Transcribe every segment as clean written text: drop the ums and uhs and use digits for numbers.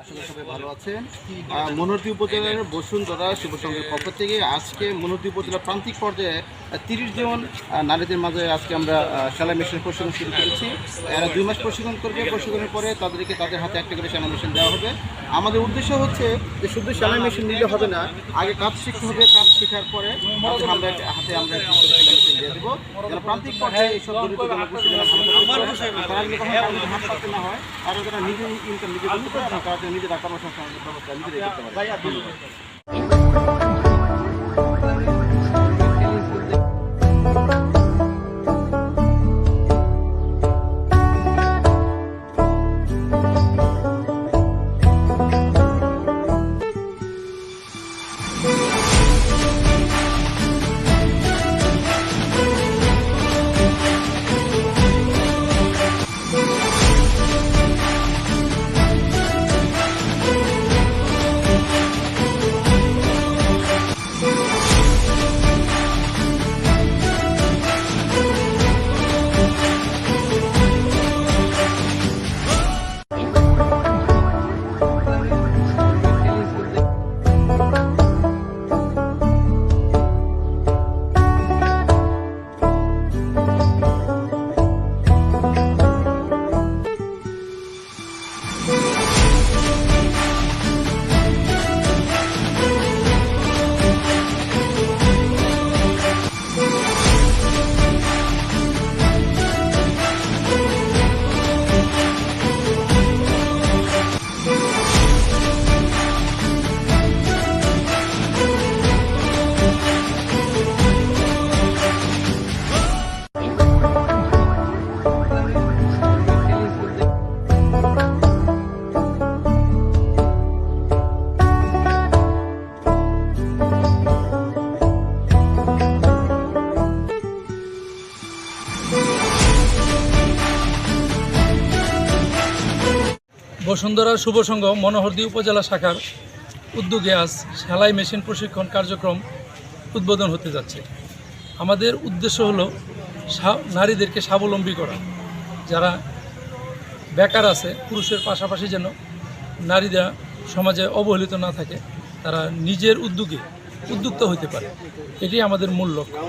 আসলে সবাই ভালো আছেন। মনোহরদী উপজেলার বসুন্ধরা শুভ সংঘের পক্ষ থেকে আজকে মনোহরদী উপজেলার প্রান্তিক পর্যায়ে 30 জন নারীদের মাঝে আজকে আমরা সেলাই মেশিন প্রশিক্ষণ শুরু করেছি। এরা 2 মাস প্রশিক্ষণ করবে। প্রশিক্ষণের পরে তাদেরকে তাদের হাতে একটা করে সেলাই মেশিন দেওয়া হবে। আমাদের উদ্দেশ্য হচ্ছে যে শুধু সেলাই মেশিন নিলে হবে না, আগে কাজ শিখতে হবে। কাজ শেখার পরে আমরা হাতে আমরা সেলাই মেশিন দিয়ে দেবো। যারা প্রান্তিক পর্যায়ে এইসব দরিদ্র জনগোষ্ঠী তারা যদি কখনো হাত পাতে না হয়, আর যারা নিজের ইনকাম নিজে করতে পারে, তারা নিজেরা কর্মসংস্থানের ব্যবস্থা নিজেরাই করতে পারে। ধন্যবাদ। বসুন্ধরা শুভ সংঘ মনোহরদী উপজেলা শাখার উদ্যোগে আজ সেলাই মেশিন প্রশিক্ষণ কার্যক্রম উদ্বোধন হতে যাচ্ছে। আমাদের উদ্দেশ্য হলো নারীদেরকে স্বাবলম্বী করা। যারা বেকার আছে, পুরুষের পাশাপাশি যেন নারীরা সমাজে অবহেলিত না থাকে, তারা নিজের উদ্যোক্তা হইতে পারে, এটি আমাদের মূল লক্ষ্য।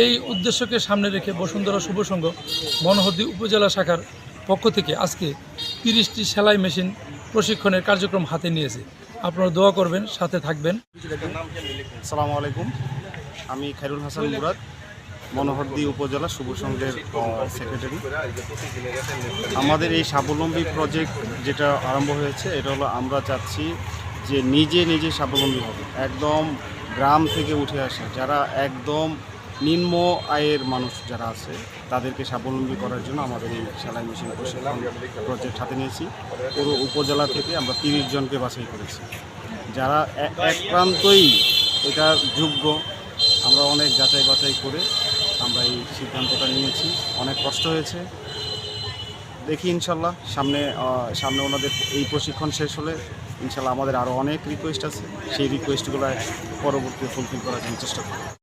এই উদ্দেশ্যকে সামনে রেখে বসুন্ধরা শুভ সংঘ মনোহরদী উপজেলা শাখার পক্ষ থেকে আজকে 30টি সেলাই মেশিন প্রশিক্ষণের কার্যক্রম হাতে নিয়েছে। আপনারা দোয়া করবেন, সাথে থাকবেন। আসসালামু আলাইকুম, আমি খায়রুল হাসান মুরাদ, মনোহরদী উপজেলা শুভ সংঘের সেক্রেটারি। আমাদের এই স্বাবলম্বী প্রজেক্ট যেটা আরম্ভ হয়েছে, এটা হলো আমরা চাচ্ছি যে নিজে স্বাবলম্বী হবে, একদম গ্রাম থেকে উঠে আসে, যারা একদম নিম্ন আয়ের মানুষ যারা আছে তাদেরকে স্বাবলম্বী করার জন্য আমাদের এই সেলাই মেশিন প্রশিক্ষণ প্রজেক্ট হাতে নিয়েছি। পুরো উপজেলা থেকে আমরা 30 জনকে বাছাই করেছি, যারা এক প্রান্তই এটার যোগ্য। আমরা অনেক যাচাই বাছাই করে আমরা এই সিদ্ধান্তটা নিয়েছি। অনেক কষ্ট হয়েছে, দেখি ইনশাল্লাহ সামনে ওনাদের এই প্রশিক্ষণ শেষ হলে ইনশাল্লাহ আমাদের আরও অনেক রিকোয়েস্ট আছে, সেই রিকোয়েস্টগুলো পরবর্তীতে ফুলফিল করার জন্য চেষ্টা করব।